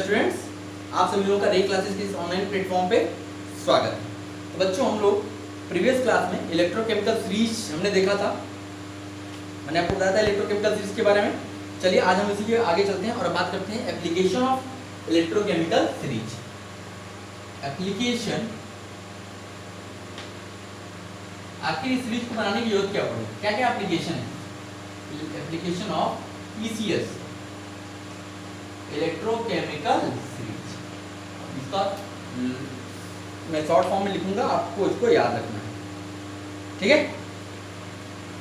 Students, आप सभी लोगों का रे क्लासेस के इस ऑनलाइन प्लेटफॉर्म पे स्वागत है। तो बच्चों, हम लोग प्रीवियस क्लास में इलेक्ट्रोकेमिकल सीरीज हमने देखा था। मैंने आपको बताया था इलेक्ट्रोकेमिकल सीरीज के बारे में। चलिए आज हम इसी के आगे चलते हैं और बात करते हैं application of electrochemical series. Application, आखिर इस सीरीज को बनाने की जरूरत क्या पड़ी, क्या क्या एप्लीकेशन है। Application of ECS, electrochemical series. इसका मैं शॉर्ट फॉर्म में लिखूंगा, आपको इसको याद रखना है, ठीक है।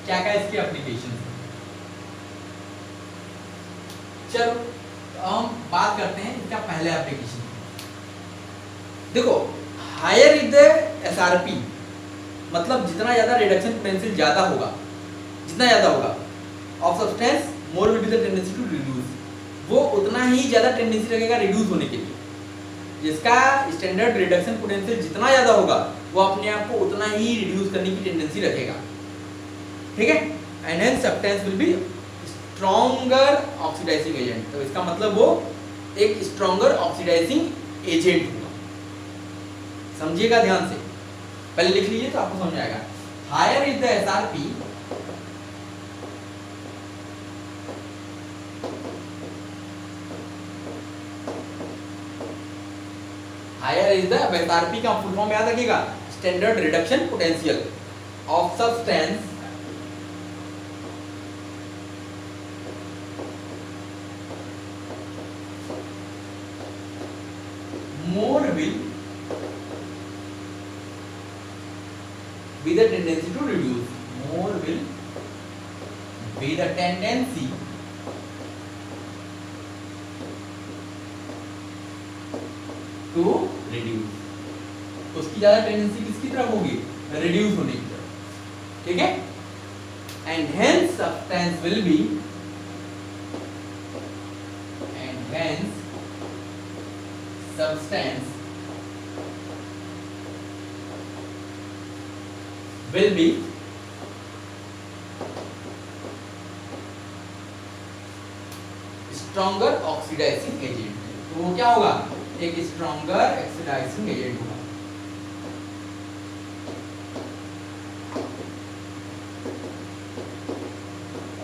क्या क्या इसके एप्लीकेशन है, चलो तो हम बात करते हैं इसका पहला एप्लीकेशन। देखो, हायर इज द एसआरपी, मतलब जितना ज्यादा रिडक्शन पोटेंशियल ज्यादा होगा, जितना ज्यादा होगा of substance, more will be the tendency to reduce, वो उतना ही ज्यादा टेंडेंसी रखेगा रिड्यूस होने के लिए। जिसका स्टैंडर्ड रिडक्शन पोटेंशियल जितना ज्यादा होगा, वो अपने आप को उतना ही रिड्यूस करने की टेंडेंसी रखेगा, ठीक है। And hence substance will be stronger oxidising agent. तो इसका मतलब वो एक स्ट्रॉन्गर ऑक्सीडाइजिंग एजेंट होगा। समझिएगा ध्यान से, पहले लिख लीजिए तो आपको समझ आएगा। Higher is the SRP, higher is the, SRP का फुल फॉर्म याद रखिएगा, standard reduction potential of substance more will be the tendency to reduce, more will be the tendency to reduce। तो उसकी ज्यादा टेंडेंसी किसकी तरफ होगी, रिड्यूस होने की तरफ, ठीक है। And hence substance will B, and hence substance will be stronger oxidizing agent। तो वो क्या होगा, एक stronger oxidizing agent होगा।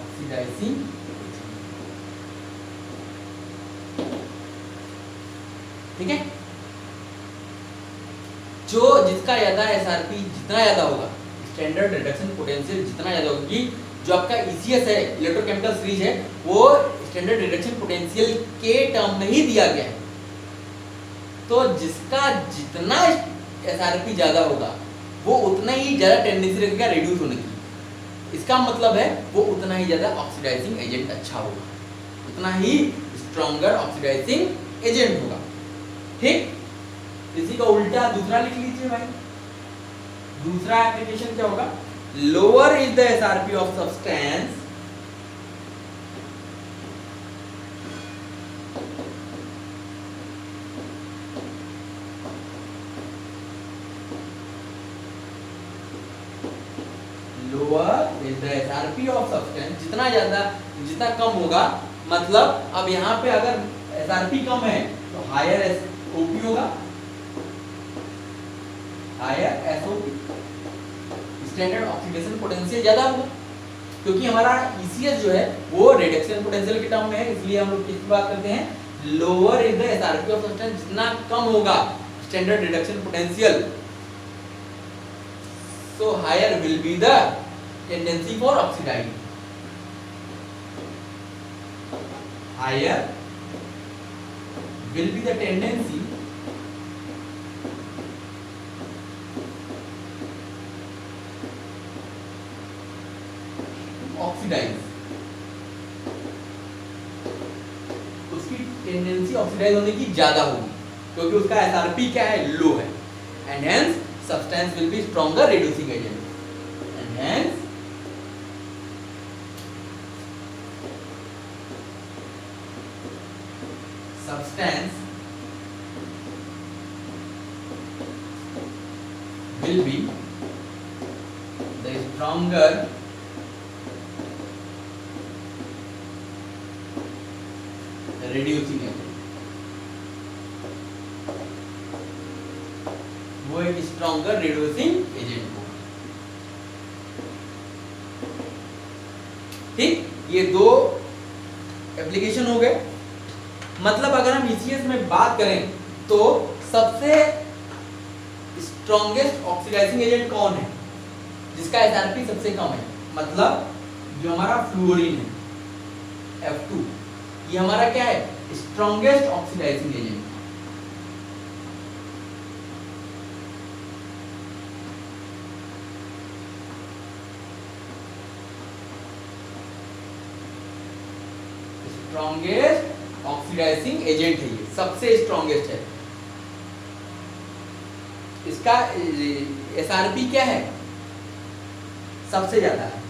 oxidizing, ठीक है। जो जिसका ज्यादा एसआरपी जितना ज्यादा होगा, स्टैंडर्ड रिडक्शन पोटेंशियल जितना ज्यादा होगी, जो आपका ईसीएस है, इलेक्ट्रोकेमिकल सीरीज है, वो स्टैंडर्ड रिडक्शन पोटेंशियल के टर्म में ही दिया गया है। तो जिसका जितना एसआरपी ज्यादा होगा, वो उतना ही ज्यादा टेंडेंसी रखेगा रिड्यूस होने की। इसका मतलब है वो उतना ही ज्यादा ऑक्सीडाइजिंग एजेंट अच्छा होगा, उतना ही स्ट्रॉन्गर ऑक्सीडाइजिंग एजेंट होगा, ठीक। इसी का उल्टा दूसरा लिख लीजिए भाई। दूसरा एप्लीकेशन क्या होगा, lower is the SRP of substance, lower is the SRP of substance, जितना ज्यादा जितना कम होगा, मतलब अब यहाँ पे अगर एसआरपी कम है तो हायर एसओपी होगा, higher SOP, standard oxidation potential ज्यादा होगा, क्योंकि हमारा ईसीएस जो है वो रिडक्शन पोटेंशियल के टर्म में है, इसलिए हम लोग किसकी बात करते हैं, lower is the SRP of substance, जितना कम होगा standard reduction potential, so higher will be the tendency for oxidizing, higher will be the tendency to oxidize, उसकी टेंडेंसी ऑक्सीडाइज होने की ज्यादा होगी, क्योंकि उसका एसआरपी क्या है, लो है। And hence substance will be stronger reducing agent, and hence substance will be the stronger reducing agent। एक स्ट्रॉन्गर रिड्यूसिंग एजेंट होगा। ठीक, ये दो एप्लीकेशन हो गए। मतलब अगर हम ईसीएस में बात करें तो सबसे स्ट्रॉन्गेस्ट ऑक्सीडाइजिंग एजेंट कौन है, जिसका एसआरपी सबसे कम है? मतलब जो हमारा फ्लोरीन है F2, ये हमारा क्या है? Strongest oxidizing agent. Strongest oxidizing agent है, ये सबसे स्ट्रॉन्गेस्ट है। इसका एसआरपी क्या है? सबसे ज्यादा है,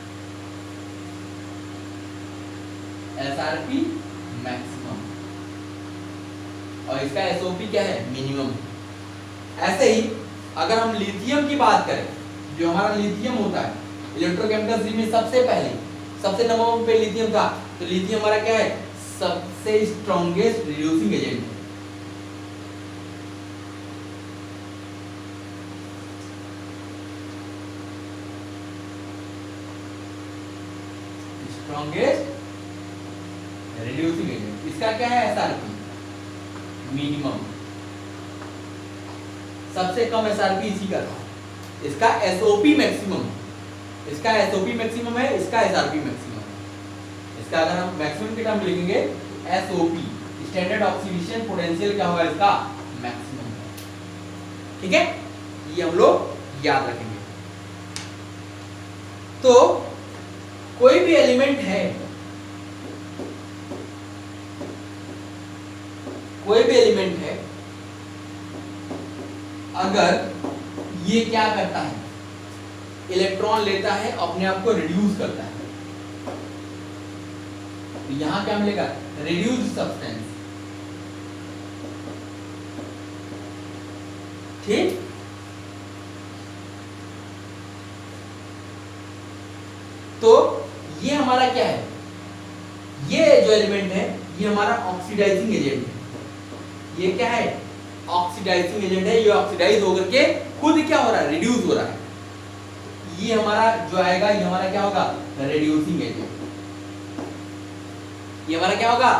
एसआरपी मैक्सिमम, और इसका एसओपी क्या है? मिनिमम। ऐसे ही अगर हम लिथियम की बात करें, जो हमारा लिथियम होता है इलेक्ट्रोकेमिकल में सबसे पहले सबसे नंबर वन पे लिथियम था, तो लिथियम हमारा क्या है? सबसे स्ट्रॉन्गेस्ट रिड्यूसिंग एजेंट है। Strongest reducing agent. इसका क्या है? SRP minimum. सबसे कम एसआरपी इसी का था। इसका एसओपी मैक्सिमम, इसका एसओपी मैक्सिमम है, इसका एसआरपी मैक्सिमम है। इसका अगर हम मैक्सिमम के टर्म लिखेंगे, एसओपी स्टैंडर्ड ऑक्सीडेशन पोटेंशियल क्या होगा? इसका मैक्सिमम है। ठीक है, ये हम लोग याद रखेंगे। तो कोई भी एलिमेंट है, कोई भी एलिमेंट है, अगर ये क्या करता है? इलेक्ट्रॉन लेता है, अपने आप को रिड्यूस करता है, तो यहां क्या मिलेगा? Reduced substance. ठीक, तो ये हमारा क्या है? ये जो एलिमेंट है ये हमारा ऑक्सीडाइजिंग एजेंट है। ये क्या है? ऑक्सीडाइजिंग एजेंट है। ये ऑक्सीडाइज होकर के खुद क्या हो रहा है? रिड्यूस हो रहा है। ये हमारा जो आएगा, ये हमारा क्या होगा? Reducing agent. ये हमारा क्या होगा?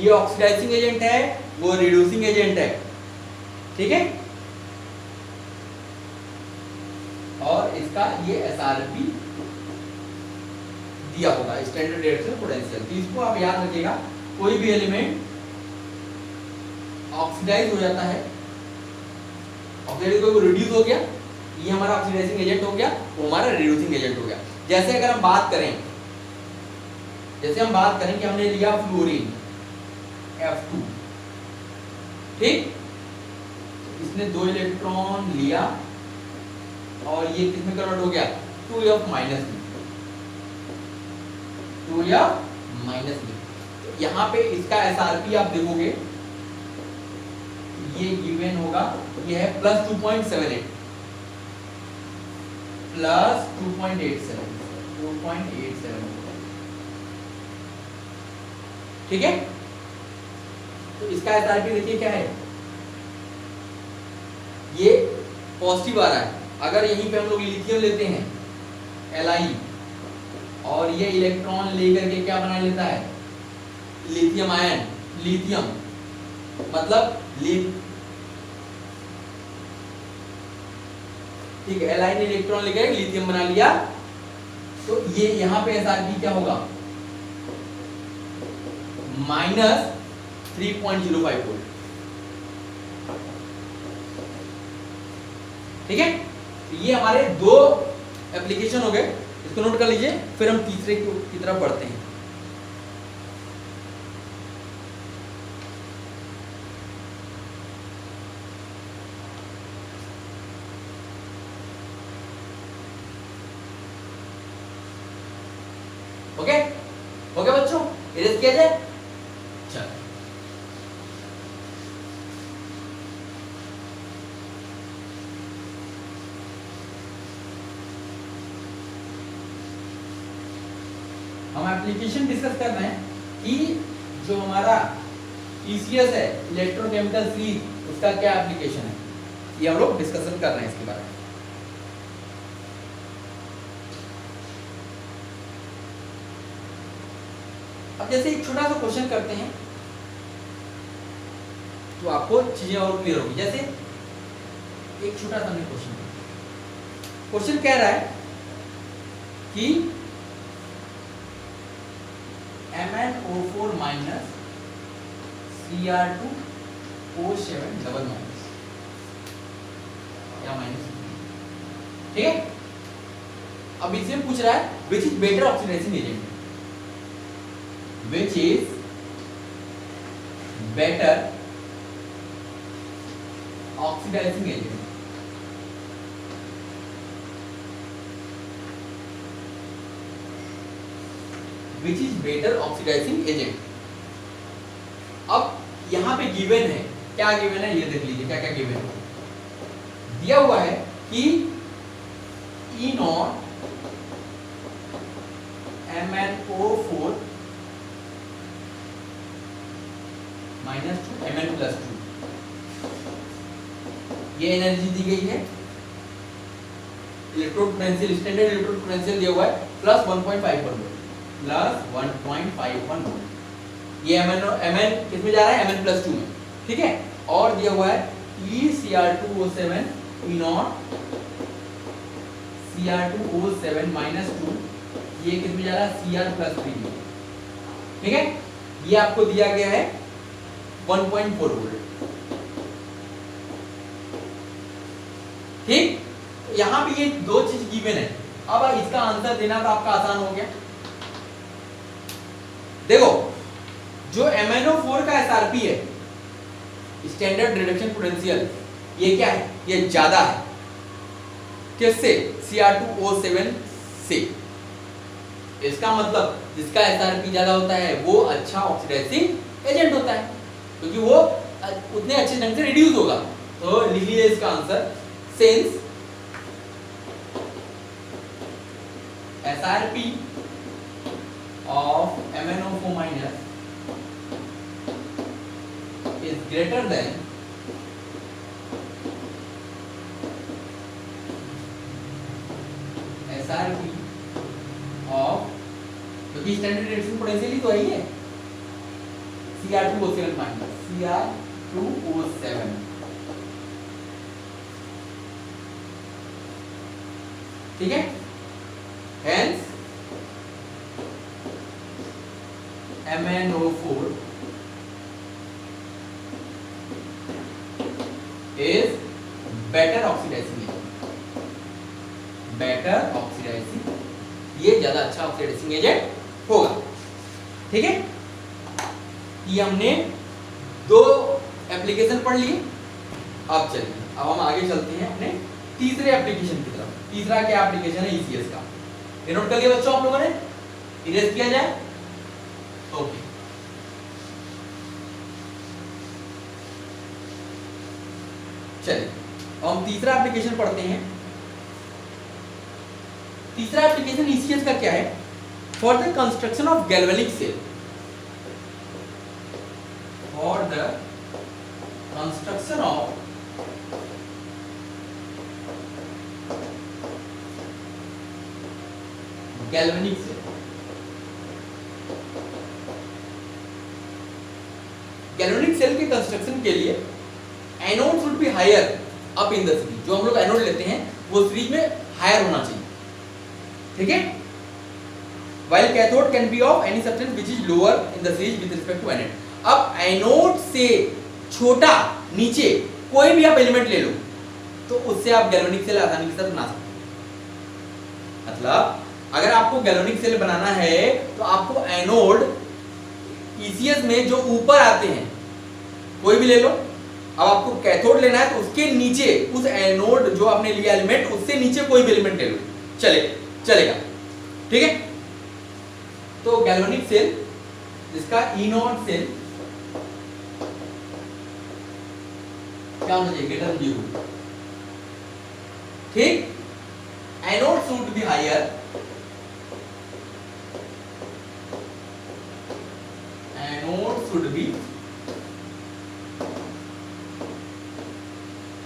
ये ऑक्सीडाइजिंग एजेंट है, वो रिड्यूसिंग एजेंट है। ठीक है, और इसका ये एसआरपी दिया होगा, स्टैंडर्ड रिएक्शन पोटेंशियल। तो इसको आप याद रखिएगा, कोई भी एलिमेंट ऑक्सीडाइज हो जाता है, ऑक्सीडाइज को रिड्यूस हो गया, ये हमारा ऑक्सीडाइजिंग एजेंट हो गया, वो हमारा रिड्यूसिंग एजेंट हो गया। जैसे अगर हम बात करें, जैसे हम बात करें कि हमने लिया फ्लोरीन F2, ठीक, इसने 2 इलेक्ट्रॉन लिया और ये किसमें कन्वर्ट हो गया? 2f माइनस में, 2f माइनस में। तो यहाँ पे इसका एसआरपी आप देखोगे, ये गिवन होगा, ये है प्लस 2.78 प्लस 2.87 ठीक है। तो इसका एसआरपी देखिए क्या है, ये पॉजिटिव आ रहा है। अगर यहीं पे हम लोग लिथियम लेते हैं Li, और ये इलेक्ट्रॉन लेकर के क्या बना लेता है? लिथियम आयन, लिथियम मतलब ठीक है, Li ने इलेक्ट्रॉन लेकर लिथियम बना लिया, तो ये यहाँ पे एसआरपी क्या होगा? Minus 3.05 volt. ठीक है, ये हमारे 2 एप्लीकेशन हो गए, इसको नोट कर लीजिए। फिर हम तीसरे की तरफ बढ़ते हैं। ओके ओके बच्चों, इरेज किया जाए। चलो, हम एप्लीकेशन डिस्कस कर रहे हैं कि जो हमारा ECS है, इलेक्ट्रोकेमिकल सीरीज, उसका क्या एप्लीकेशन है। ये हम लोग डिस्कशन कर रहे हैं इसके बारे में। अब जैसे एक छोटा सा क्वेश्चन करते हैं तो आपको चीजें और क्लियर होगी। जैसे एक छोटा सा हमने क्वेश्चन कह रहा है कि MnO4 minus Cr2O7 double minus या माइनस, ठीक है। अब इसमें पूछ रहा है which is better oxidizing agent, which is better oxidizing agent. Which is better oxidizing agent. अब यहां पे गिवन है, क्या गिवन है ये देख लीजिए, क्या क्या गिवन है। दिया हुआ है कि E0 MnO4 minus 2 Mn plus 2, ये एनर्जी दी गई है। Electrode potential, standard electrode potential दिया हुआ है प्लस 1.51 वोल्ट, प्लस 1.51 वोल्ट। ये Mn किस में जा रहा है, Mn प्लस 2 में, ठीक है। और दिया हुआ है Cr2O7 E0 Cr2O7 माइनस 2, ये किस में जा रहा है, Cr प्लस 3 में, ठीक है। ये आपको दिया गया है 1.4 वोल्ट, ठीक। यहां पे ये दो चीज गिवन है। अब इसका आंसर देना तो आपका आसान हो गया। देखो जो MnO4 का SRP है, स्टैंडर्ड रिडक्शन पोटेंशियल, ये क्या है, ये ज्यादा है किससे, Cr2O7 से। इसका मतलब जिसका SRP ज्यादा होता है वो अच्छा ऑक्सीडाइजिंग एजेंट होता है, क्योंकि वो उतने अच्छे ढंग से रिड्यूस होगा। तो लिख लीजिए इसका answer, since SRP of MnO4 minus is greater than SRP of, क्योंकि स्टैंडर्ड रिडक्शन पोटेंशियल ही तो है ये, Cr2O7 माइनस Cr2O7, ठीक है। Hence MnO4 is better oxidizing agent, better oxidizing, ये ज्यादा अच्छा ऑक्सीडाइजिंग एजेंट होगा, ठीक है। ये हमने दो एप्लीकेशन पढ़ लिए। अब चलिए, अब हम आगे चलते हैं अपने तीसरे एप्लीकेशन की तरफ। तीसरा क्या एप्लीकेशन है, ECS का। ये नोट कर लिया बच्चों आप लोगों ने, इरेज किया जाए, ओके। चलिए अब हम तीसरा एप्लीकेशन पढ़ते हैं। तीसरा एप्लीकेशन ECS का क्या है, for the construction of galvanic cell, for the construction of galvanic cell. Galvanic cell के कंस्ट्रक्शन के लिए anode should be higher up in the series. जो हम लोग एनोड लेते हैं वो सीरीज में हायर होना चाहिए, ठीक है। while cathode can be of any substance which is lower in the series with respect to anode। अब एनोड से छोटा नीचे कोई भी आप एलिमेंट ले लो तो उससे आप गैल्वेनिक सेल आसानी के साथ बना सकते हैं। मतलब अगर आपको गैल्वेनिक सेल बनाना है तो आपको एनोड ECS में जो ऊपर आते हैं कोई भी ले लो। अब आपको कैथोड लेना है तो उसके नीचे, उस एनोड जो आपने लिया एलिमेंट, उससे नीचे कोई भी एलिमेंट ले लो, चलेगा, ठीक है। तो गैल्वेनिक सेल जिसका E0 सेल क्या होना चाहिए, ग्रेटर देन 0, ठीक। Anode should be higher, anode should be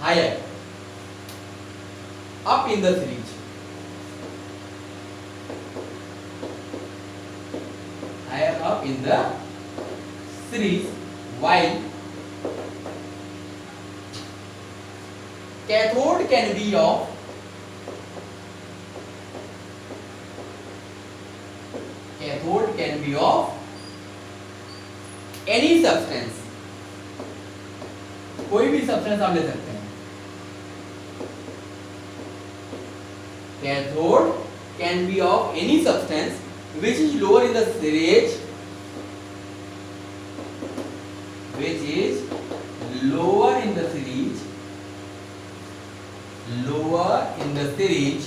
higher in the series, higher up in the series, while cathode can be of any substance, कोई भी सब्सटेंस आप ले सकते हैं। Cathode can be of any substance which is lower in the series, which is lower in the series, lower in the series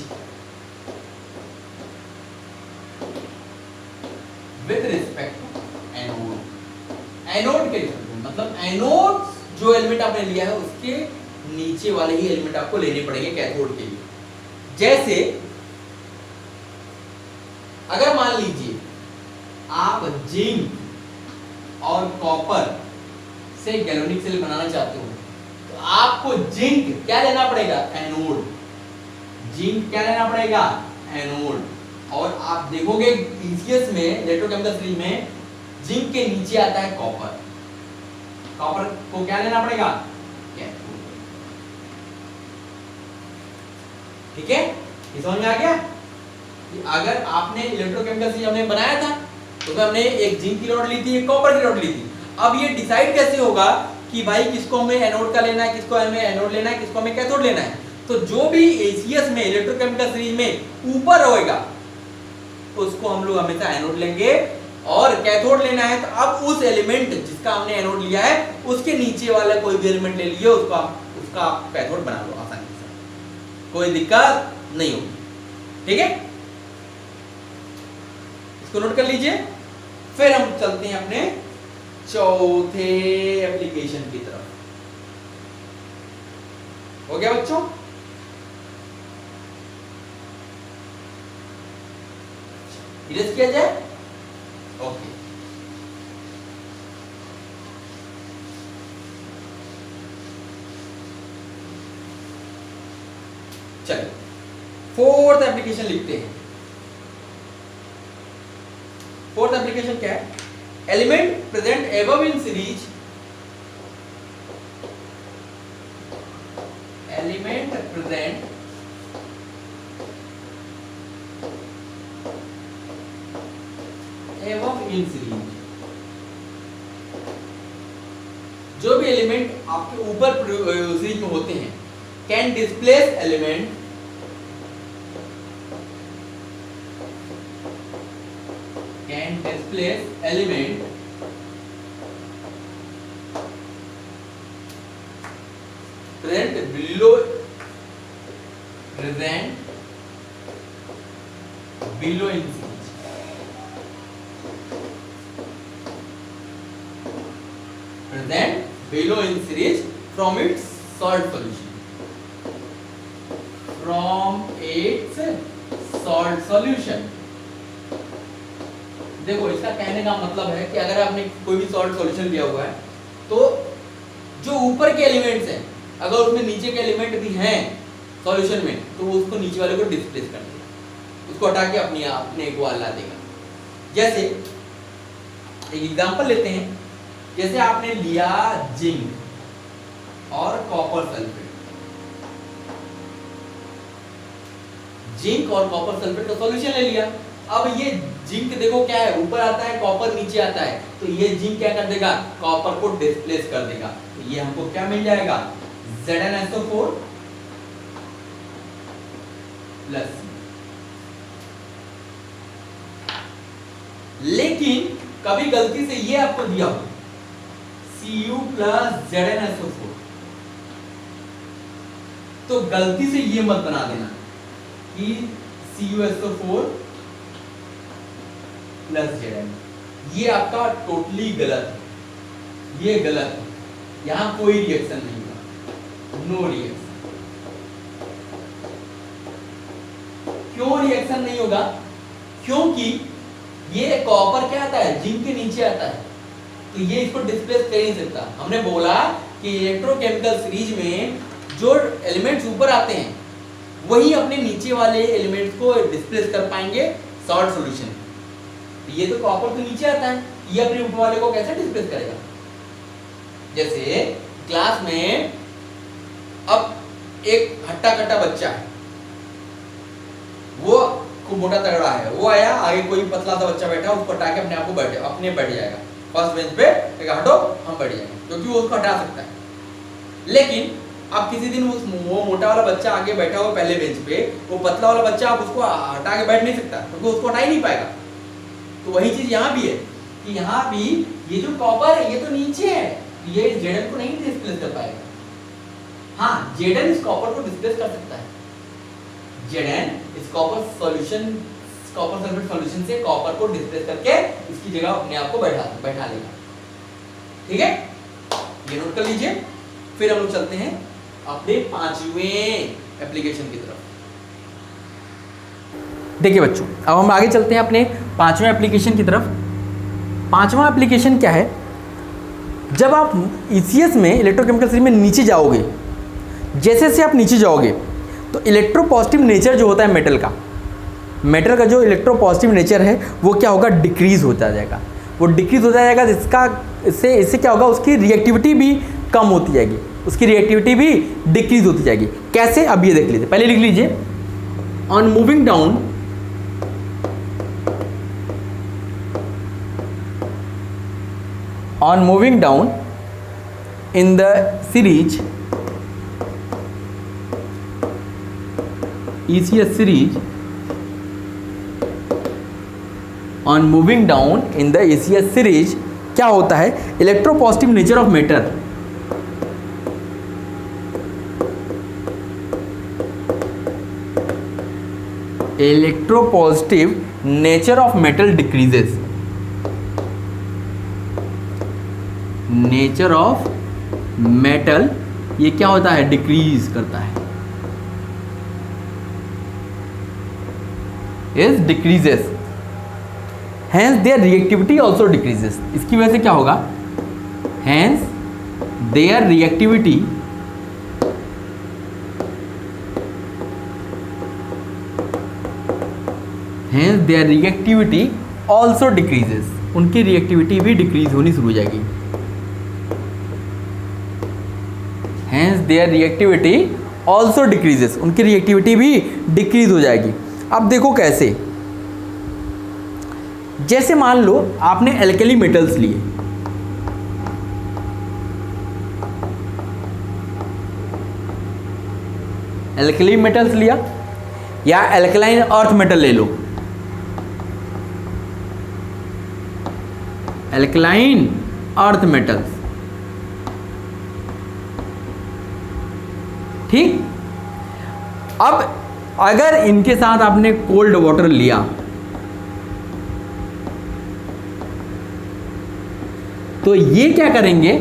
with respect to anode. Anode के मतलब anode जो element आपने लिया है उसके नीचे वाले ही एलिमेंट आपको लेने पड़ेंगे कैथोड के लिए। जैसे अगर मान लीजिए आप जिंक और कॉपर से गैल्वेनिक सेल बनाना चाहते हो तो आपको जिंक क्या लेना पड़ेगा, एनोड। जिंक क्या लेना पड़ेगा, एनोड। और आप देखोगे ईसीएस में इलेक्ट्रोकेमिकल सीरीज में जिंक के नीचे आता है कॉपर। कॉपर को क्या लेना पड़ेगा, कैथोड। ठीक है, ये समझ में आ गया कि अगर आपने इलेक्ट्रोकेमिकल सीरीज हमने बनाया था तो हमने एक जिंक की रॉड ली थी, एक कॉपर की रॉड ली थी। अब ये डिसाइड कैसे होगा कि भाई किसको हमें एनोड का लेना है, किसको हमें एनोड लेना है, किसको हमें कैथोड लेना है। तो जो भी एसीएस में इलेक्ट्रोकेमिकल सीरीज में ऊपर होएगा उसको हम लोग हमेशा एनोड लेंगे, और कैथोड लेना है तो अब उस एलिमेंट जिसका हमने एनोड लिया है उसके नीचे वाला कोई भी एलिमेंट ले लिए उसका आप कैथोड बना लो आसानी से, कोई दिक्कत नहीं होगी। ठीक है, इसको नोट कर लीजिए। फिर हम चलते हैं अपने चौथे एप्लीकेशन की तरफ। हो गया बच्चों, इरेज किया जाए। ओके, चलिए फोर्थ एप्लीकेशन लिखते हैं। फोर्थ एप्लीकेशन क्या है, element present above in series, element present above in series, जो भी एलिमेंट आपके ऊपर सीरीज में होते हैं, can displace element, can displace element present below in series, present below in series from its salt solution, from its salt solution। देखो इसका कहने का मतलब है कि अगर आपने कोई भी सॉल्ट सॉल्यूशन लिया हुआ है तो जो ऊपर के एलिमेंट्स हैं अगर उसमें नीचे के एलिमेंट भी हैं सॉल्यूशन में तो वो उसको नीचे वाले को डिस्प्लेस कर देगा, उसको हटा के अपने एक वाल ला देगा। जैसे एक एग्जांपल लेते हैं, जैसे आपने लिया जिंक और कॉपर सल्फेट, जिंक और कॉपर सल्फेट का सॉल्यूशन ले लिया। अब ये जिंक देखो क्या है, ऊपर आता है, कॉपर नीचे आता है, तो ये जिंक क्या कर देगा, कॉपर को डिस्प्लेस कर देगा। तो ये हमको क्या मिल जाएगा, ZnSO4 प्लस। लेकिन कभी गलती से ये आपको दिया हो Cu प्लस ZnSO4, तो गलती से ये मत बना देना कि CuSO4 प्लस Zn, ये आपका टोटली गलत है, ये गलत है, यहां कोई रिएक्शन नहीं होगा, नो रिएक्शन। क्यों रिएक्शन नहीं होगा, क्योंकि ये कॉपर क्या आता है, जिंक के नीचे आता है, तो ये इसको डिस्प्लेस कर नहीं सकता। हमने बोला कि इलेक्ट्रोकेमिकल सीरीज में जो एलिमेंट्स ऊपर आते हैं वही अपने नीचे वाले एलिमेंट्स को डिस्प्लेस कर पाएंगे सॉल्ट सॉल्यूशन। ये तो कॉपर तो नीचे आता है, ये अपने ऊपर वाले को कैसे डिस्प्लेस करेगा? जैसे क्लास में अब एक हट्टा कट्टा बच्चा है, वो खूब मोटा तगड़ा है, वो आया, आगे कोई पतला सा बच्चा बैठा, उसको हटा के अपने आप को बैठ जाएगा फर्स्ट बेंच पे, हटो हम बैठ जाएंगे, क्योंकि वो उसको हटा सकता है। लेकिन अब किसी दिन वो मोटा वाला बच्चा आगे बैठा हुआ पहले बेंच पे, वो पतला वाला बच्चा अब उसको हटा के बैठ नहीं सकता, क्योंकि उसको हटा ही नहीं पाएगा। तो वही चीज यहाँ भी है कि यहाँ भी ये जो कॉपर है ये तो नीचे है, ये जेडन को नहीं डिस्प्लेस कर पाएगा। हाँ, जेडन इस कॉपर को डिस्प्लेस कर सकता है। जेडन इस कॉपर सल्फेट सॉल्यूशन से कॉपर को डिस्प्लेस करके इसकी जगह अपने आप को बैठा लेगा। ठीक है, ये नोट कर लीजिए। फिर हम लोग चलते हैं अपने 5वें एप्लीकेशन की तरफ। देखिए बच्चों, अब हम आगे चलते हैं अपने 5वें एप्लीकेशन की तरफ। 5वां एप्लीकेशन क्या है? जब आप ECS में इलेक्ट्रोकेमिकल सीरीज में नीचे जाओगे, जैसे जैसे आप नीचे जाओगे तो इलेक्ट्रोपॉजिटिव नेचर जो होता है मेटल का जो इलेक्ट्रोपॉजिटिव नेचर है वो क्या होगा? डिक्रीज होता जाएगा। वो डिक्रीज होता जाएगा, इससे क्या होगा? उसकी रिएक्टिविटी भी कम होती जाएगी, उसकी रिएक्टिविटी भी डिक्रीज होती जाएगी। कैसे? अब ये देख लीजिए, पहले लिख लीजिए, on moving down in the series, ECS series, on moving down in the ECS series क्या होता है? Electropositive nature of matter, electropositive nature of metal decreases, nature of metal ये क्या होता है? डिक्रीज करता है, is decreases, hence their reactivity also decreases. इसकी वजह से क्या होगा? Hence their reactivity also decreases, उनकी रिएक्टिविटी भी डिक्रीज होनी शुरू हो जाएगी। Hence their reactivity also decreases, उनकी रिएक्टिविटी भी डिक्रीज हो जाएगी। अब देखो कैसे, जैसे मान लो आपने एल्कली मेटल्स लिए, एल्कली मेटल्स लिया या एल्कलाइन अर्थ मेटल ले लो, एल्कलाइन अर्थ मेटल्स, ठीक। अब अगर इनके साथ आपने कोल्ड वाटर लिया तो ये क्या करेंगे?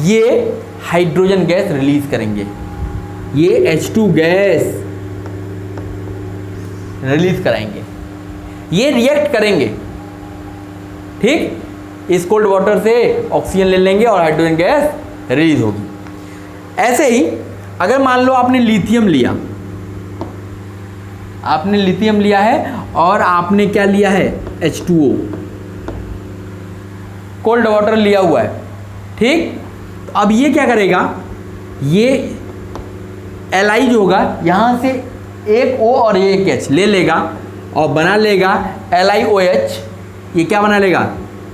ये हाइड्रोजन गैस रिलीज करेंगे, ये H2 गैस रिलीज कराएंगे, ये रिएक्ट करेंगे, ठीक। इस कोल्ड वाटर से ऑक्सीजन ले लेंगे और हाइड्रोजन गैस रिलीज होगी। ऐसे ही अगर मान लो आपने लिथियम लिया, आपने लिथियम लिया है और आपने क्या लिया है? H2O, कोल्ड वाटर लिया हुआ है, ठीक। तो अब ये क्या करेगा? ये Li जो होगा यहाँ से एक O और एक H ले लेगा और बना लेगा LiOH। ये क्या बना लेगा?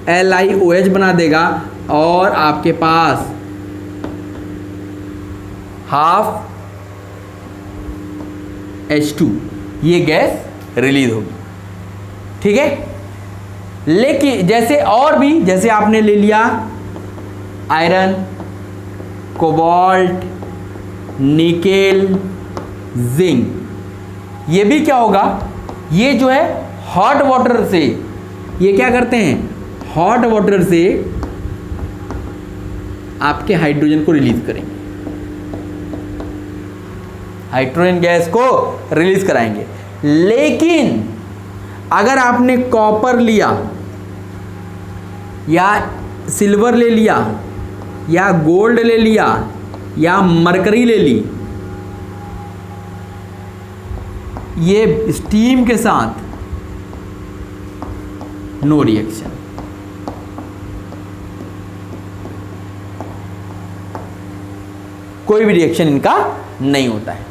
LiOH बना देगा और आपके पास हाफ H2 ये गैस रिलीज होगी, ठीक है। लेकिन जैसे और भी, जैसे आपने ले लिया आयरन, कोबाल्ट, निकेल, जिंक, ये भी क्या होगा? ये जो है हॉट वाटर से, ये क्या करते हैं? हॉट वाटर से आपके हाइड्रोजन को रिलीज करेंगे, हाइड्रोजन गैस को रिलीज कराएंगे। लेकिन अगर आपने कॉपर लिया या सिल्वर ले लिया या गोल्ड ले लिया या मरकरी ले ली, ये स्टीम के साथ नो रिएक्शन। कोई भी रिएक्शन इनका नहीं होता है।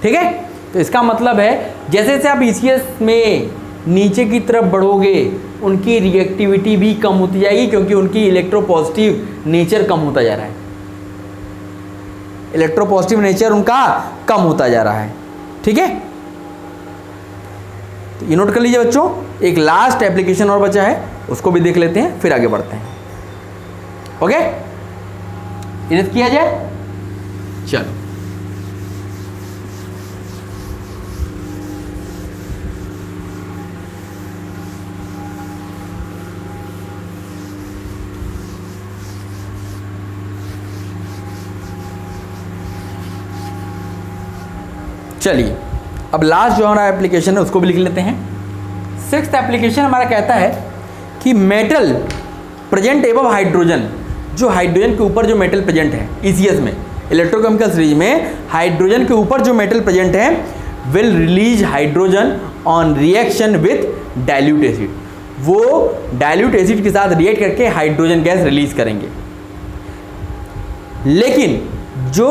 ठीक है, तो इसका मतलब है जैसे जैसे आप ईसीएस में नीचे की तरफ बढ़ोगे उनकी रिएक्टिविटी भी कम होती जाएगी, क्योंकि उनकी इलेक्ट्रोपॉजिटिव नेचर कम होता जा रहा है। इलेक्ट्रोपॉजिटिव नेचर उनका कम होता जा रहा है। ठीक है, तो ये नोट कर लीजिए बच्चों। एक लास्ट एप्लीकेशन और बचा है, उसको भी देख लेते हैं, फिर आगे बढ़ते हैं। ओके, इरेज किया जाए। चलो, चलिए अब लास्ट जो हमारा एप्लीकेशन है उसको भी लिख लेते हैं। सिक्स्थ एप्लीकेशन हमारा कहता है कि मेटल प्रेजेंट एबव हाइड्रोजन, जो हाइड्रोजन के ऊपर जो मेटल प्रेजेंट है ईसीएस में, इलेक्ट्रोकेमिकल सीरीज में हाइड्रोजन के ऊपर जो मेटल प्रेजेंट है, will release hydrogen on reaction with dilute acid. वो डाइल्यूट एसिड के साथ रिएक्ट करके हाइड्रोजन गैस रिलीज करेंगे। लेकिन जो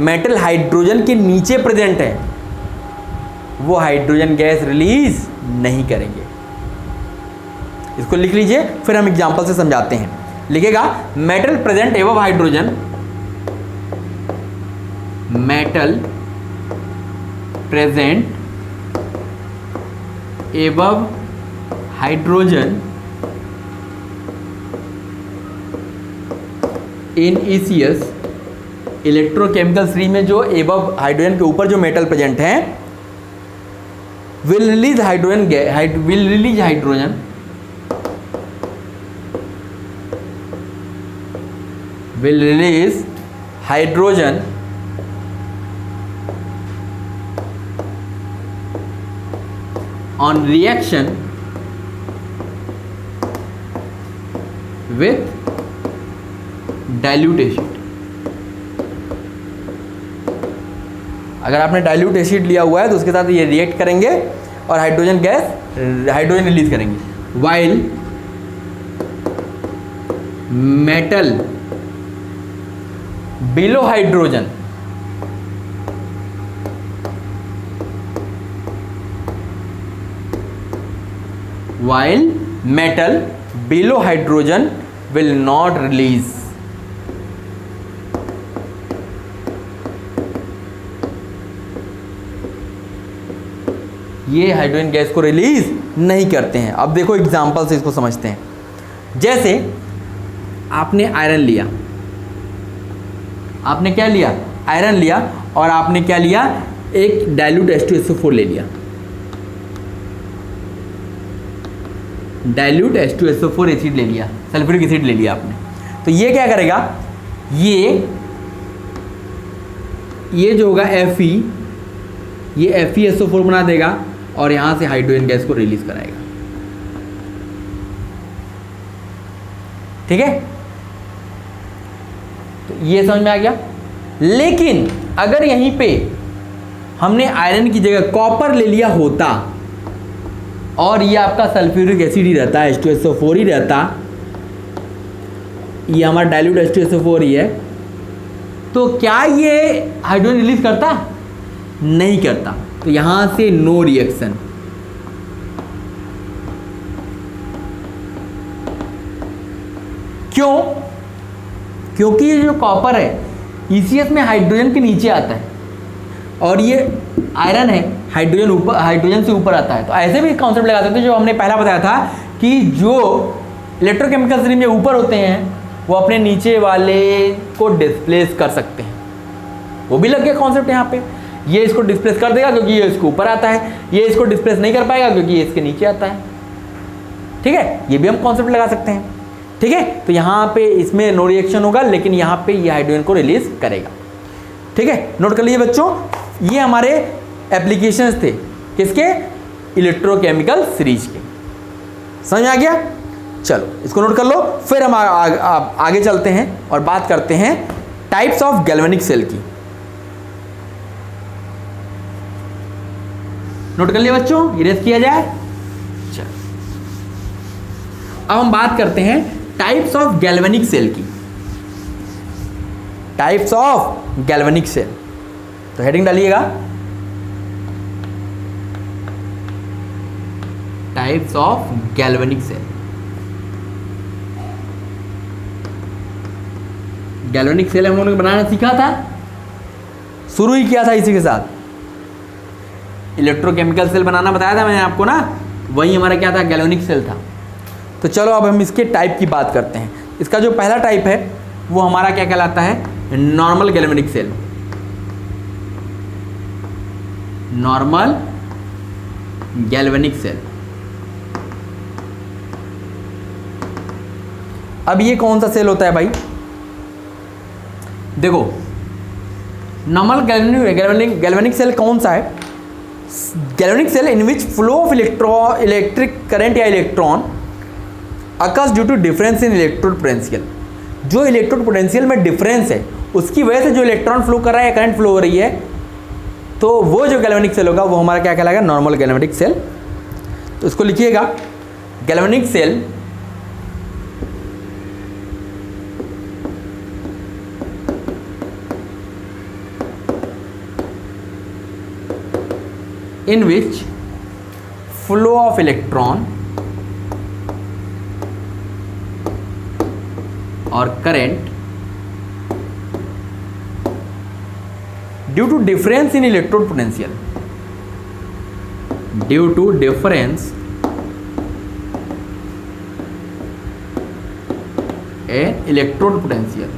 मेटल हाइड्रोजन के नीचे प्रेजेंट है वो हाइड्रोजन गैस रिलीज नहीं करेंगे। इसको लिख लीजिए, फिर हम एग्जांपल से समझाते हैं। लिखेगा metal present above hydrogen, metal present above hydrogen in ECS, electrochemical series में जो एबव हाइड्रोजन के ऊपर जो मेटल प्रेजेंट है, will release hydrogen on reaction with dilute acid। अगर आपने डाइल्यूट एसिड लिया हुआ है तो उसके साथ ये रिएक्ट करेंगे और हाइड्रोजन रिलीज करेंगे। While metal below hydrogen, while metal below hydrogen will not release। ये हाइड्रोजन गैस को रिलीज नहीं करते हैं। अब देखो एग्जांपल से इसको समझते हैं। जैसे आपने आयरन लिया, आपने क्या लिया, आयरन लिया, और आपने क्या लिया, एक डाइल्यूट H2SO4 ले लिया, डाइल्यूट H2SO4 एसिड ले लिया, सल्फ्यूरिक एसिड ले लिया आपने। तो ये क्या करेगा, ये जो होगा Fe, ये FeSO4 बना देगा और यहाँ से हाइड्रोजन गैस को रिलीज कराएगा। ठीक है, तो ये समझ में आ गया। लेकिन अगर यहीं पे हमने आयरन की जगह कॉपर ले लिया होता और ये आपका सल्फ्यूरिक एसिड ही रहता है, H2SO4 ही रहता, ये हमारा डाइल्यूट H2SO4 ही है, तो क्या ये हाइड्रोजन रिलीज करता? नहीं करता। तो यहां से नो रिएक्शन। क्यों? क्योंकि ये जो कॉपर है ईसीएस में हाइड्रोजन के नीचे आता है और ये आयरन है हाइड्रोजन से ऊपर आता है। तो ऐसे भी कॉन्सेप्ट लगा सकते हैं जो हमने पहला बताया था कि जो इलेक्ट्रोकेमिकल सीरीज में ऊपर होते हैं वो अपने नीचे वाले को डिस्प्लेस कर सकते हैं। वो भी लग गया कॉन्सेप्ट यहाँ पे। ये इसको डिस्प्लेस कर देगा क्योंकि ये इसके ऊपर आता है, ये इसको डिस्प्लेस नहीं कर पाएगा क्योंकि ये इसके नीचे आता है। ठीक है, ये भी हम कॉन्सेप्ट लगा सकते हैं। ठीक है, तो यहाँ पे इसमें नो रिएक्शन होगा लेकिन यहाँ पे ये हाइड्रोजन को रिलीज करेगा। ठीक है, नोट कर लीजिए बच्चों, ये हमारे एप्लीकेशंस थे किसके, इलेक्ट्रोकेमिकल सीरीज के। समझ में आ गया? चलो इसको नोट कर लो, फिर हम आगे चलते हैं और बात करते हैं टाइप्स ऑफ गैल्वेनिक सेल की। नोट कर लिए बच्चों, इरेज किया जाए। चल अब हम बात करते हैं टाइप्स ऑफ गैल्वेनिक सेल की। टाइप्स ऑफ गैल्वेनिक सेल, तो हेडिंग डालिएगा types of galvanic cell. Galvanic cell हम लोगों ने बनाना सीखा था, शुरू ही किया था इसी के साथ। इलेक्ट्रोकेमिकल सेल बनाना बताया था मैंने आपको ना, वही हमारा क्या था, गैल्वेनिक सेल था। तो चलो अब हम इसके टाइप की बात करते हैं। इसका जो पहला टाइप है वो हमारा क्या कहलाता है, normal galvanic cell. Normal galvanic cell. अब ये कौन सा सेल होता है भाई, देखो नॉर्मल गैल्वेनिक सेल कौन सा है, galvanic cell in which flow of electric current या electron occurs due to difference in electrode potential. जो इलेक्ट्रोड पोटेंशियल में डिफरेंस है उसकी वजह से जो इलेक्ट्रॉन फ्लो कर रहा है या करंट फ्लो हो रही है, तो वो जो गैल्वेनिक सेल होगा वो हमारा क्या कहलाएगा, नॉर्मल गैल्वेनिक सेल। तो इसको लिखिएगा, galvanic cell in which flow of electron or current due to difference in electrode potential, due to difference in electrode potential,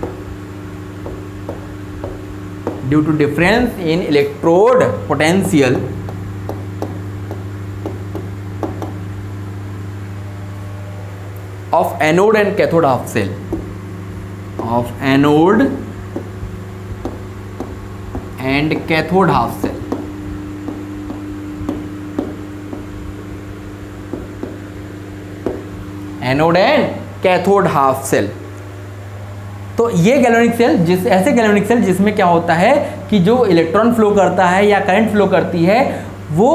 due to difference in electrode potential of anode and cathode half cell, of anode and cathode half cell, anode and cathode half cell. तो ये galvanic cell ऐसे galvanic cell जिसमें क्या होता है कि जो electron flow करता है या करंट फ्लो करती है वो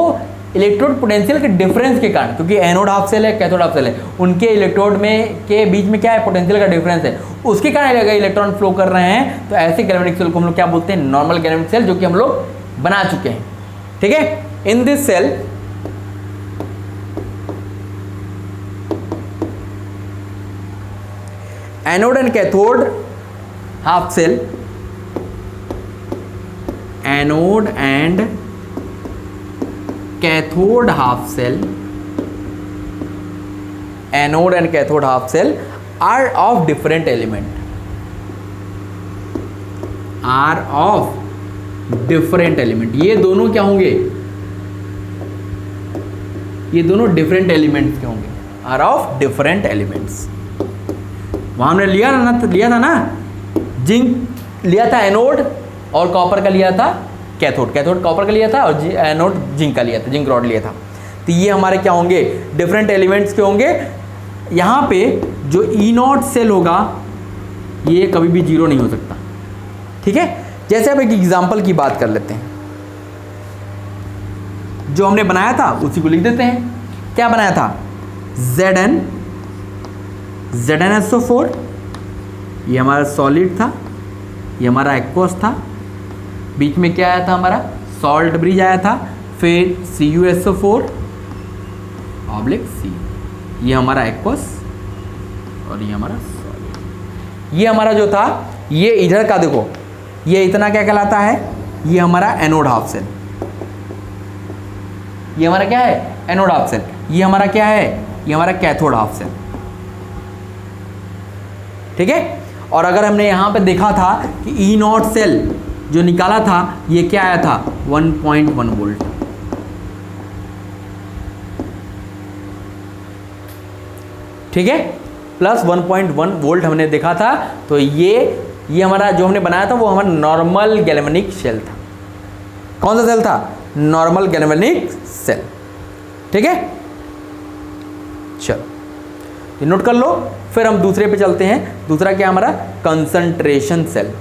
इलेक्ट्रोड पोटेंशियल के डिफरेंस के कारण, क्योंकि एनोड हाफ सेल है, कैथोड हाफ सेल है, उनके इलेक्ट्रोड में के बीच में क्या है, पोटेंशियल का डिफरेंस है, उसके कारण अगर इलेक्ट्रॉन फ्लो कर रहे हैं तो ऐसे गैल्वेनिक सेल को हम लोग क्या बोलते हैं, नॉर्मल गैल्वेनिक सेल, जो कि हम लोग बना चुके हैं। ठीक है, in this cell anode and cathode half cell, anode and cathode half cell, anode and cathode half cell are of different element, are of different element. ये दोनों क्या होंगे, ये दोनों डिफरेंट एलिमेंट्स के होंगे, आर ऑफ डिफरेंट एलिमेंट्स। वहां हमने लिया था ना, जिंक लिया था एनोड और कॉपर का लिया था कैथोड, कैथोड कॉपर का लिया था और एनोड जिंक का लिया था, जिंक रॉड लिया था। तो ये हमारे क्या होंगे, डिफरेंट एलिमेंट्स के होंगे। यहाँ पे जो ई नॉट सेल होगा ये कभी भी जीरो नहीं हो सकता। ठीक है, जैसे अब एक एग्जांपल की बात कर लेते हैं, जो हमने बनाया था उसी को लिख देते हैं। क्या बनाया था, ZnSO4, ये हमारा सॉलिड था, ये हमारा एक्वस था, बीच में क्या आया था हमारा, सॉल्ट ब्रिज आया था, फिर CuSO4 C, ये हमारा एक्वस और ये हमारा सॉलिड। ये हमारा जो था, ये इधर का देखो, ये इतना क्या कहलाता है, ये हमारा एनोड हाफ सेल, ये हमारा क्या है, एनोड हाफ सेल। ये हमारा क्या है, ये हमारा कैथोड हाफ सेल। ठीक है, और अगर हमने यहाँ पे देखा था कि ई नॉट सेल जो निकाला था ये क्या आया था, 1.1 वोल्ट। ठीक है, प्लस 1.1 वोल्ट हमने देखा था। तो ये हमारा जो हमने बनाया था वो हमारा नॉर्मल गैल्वेनिक सेल था। कौन सा सेल था, नॉर्मल गैल्वेनिक सेल। ठीक है, चलो ये नोट कर लो, फिर हम दूसरे पे चलते हैं। दूसरा क्या हमारा, कंसंट्रेशन सेल।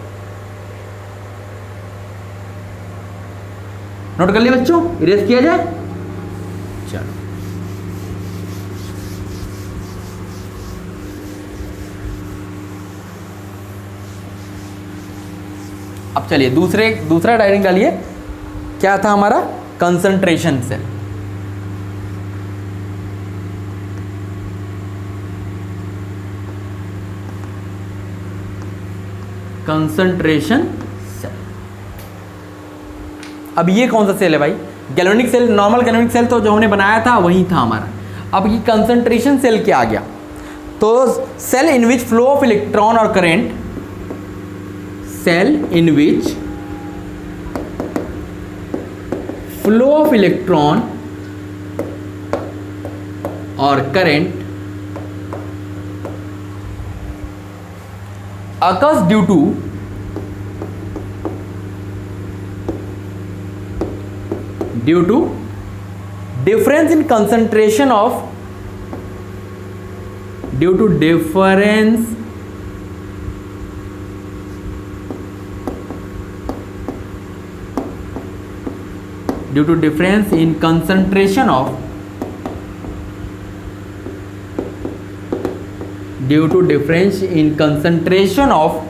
नोट कर लिया बच्चों, इरेज किया जाए। चलो अब चलिए दूसरा डायग्राम डालिए। क्या था हमारा? Concentration cell. Concentration cell. अब ये कौन सा सेल है भाई? Galvanic cell, normal galvanic cell तो जो हमने बनाया था वही था हमारा। अब ये कंसंट्रेशन सेल क्या आ गया? तो cell in which flow of electron और current, cell in which flow of electron और current occurs due to difference in concentration of due to difference in concentration of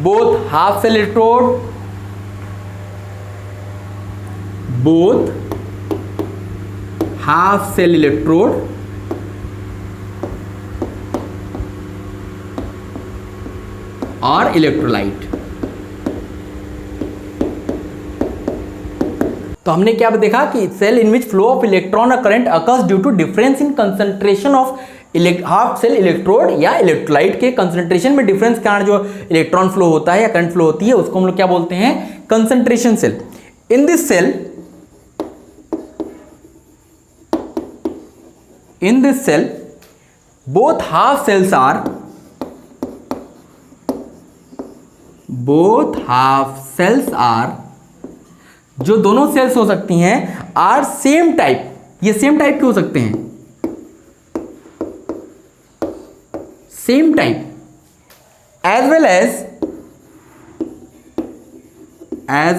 both half cell electrode और electrolyte. तो हमने क्या देखा कि cell in which flow of electron और current occurs due to difference in concentration of half cell electrode या electrolyte के concentration में डिफरेंस के कारण जो इलेक्ट्रॉन फ्लो होता है या करंट फ्लो होती है उसको हम लोग क्या बोलते हैं? Concentration cell. In this cell both half cells are जो दोनों सेल्स हो सकती हैं आर सेम टाइप, ये सेम टाइप के हो सकते हैं, same type as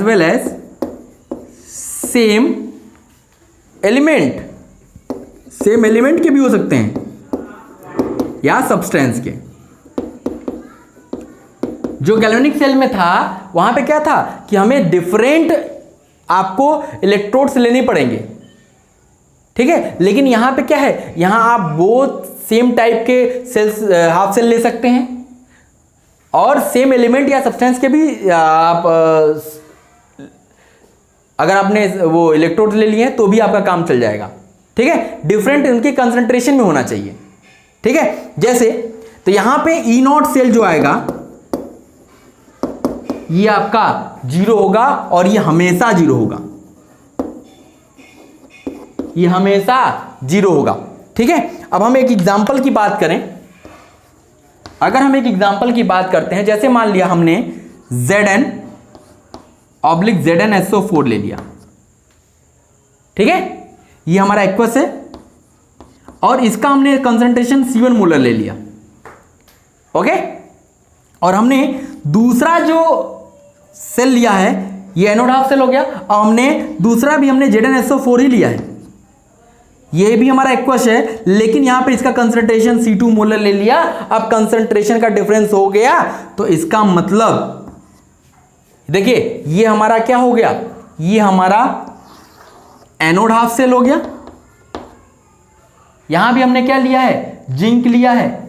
well as same element के भी हो सकते हैं या सब्सटेंस के। जो गैल्वेनिक सेल में था वहां पे क्या था कि हमें डिफरेंट आपको इलेक्ट्रोड्स लेने पड़ेंगे, ठीक है। लेकिन यहां पे क्या है, यहां आप बोथ सेम टाइप के सेल्स हाफ सेल ले सकते हैं और सेम एलिमेंट या सब्सटेंस के भी आप अगर आपने वो इलेक्ट्रोड ले लिए हैं तो भी आपका काम चल जाएगा, ठीक है। डिफरेंट उनके कंसंट्रेशन में होना चाहिए, ठीक है। जैसे तो यहां पे E0 सेल जो आएगा ये आपका 0 होगा और ये हमेशा 0 होगा, ये हमेशा 0 होगा, ठीक है। अब हम एक एग्जांपल की बात करें, अगर हम एक एग्जांपल की बात करते हैं, जैसे मान लिया हमने Zn:ZnSO4 ले लिया, ठीक है। ये हमारा एक्वस है और इसका हमने कंसंट्रेशन C1 मोलर ले लिया, ओके। और हमने दूसरा जो सेल लिया है ये एनोड हाफ सेल हो गया, और हमने दूसरा भी हमने ZnSO4 ही लिया है, ये भी हमारा एक्वस है, लेकिन यहां पे इसका कंसंट्रेशन C2 मोलर ले लिया। अब कंसंट्रेशन का डिफरेंस हो गया तो इसका मतलब देखिए ये हमारा क्या हो गया, ये हमारा एनोड हाफ सेल हो गया। यहां भी हमने क्या लिया है, जिंक लिया है,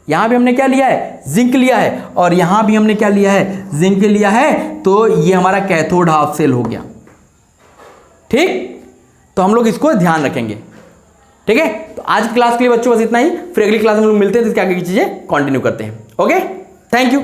यहां भी हमने क्या लिया है, जिंक लिया है, और यहां भी हमने क्या लिया है, जिंक लिया है। तो ये हमारा कैथोड हाफ सेल हो गया, ठीक। तो हम लोग इसको ध्यान रखेंगे, ठीक है। तो आज की क्लास के लिए बच्चों बस इतना ही, फिर अगली क्लास में हम लोग मिलते हैं तो इसके आगे की चीजें कंटिन्यू करते हैं। Okay, thank you.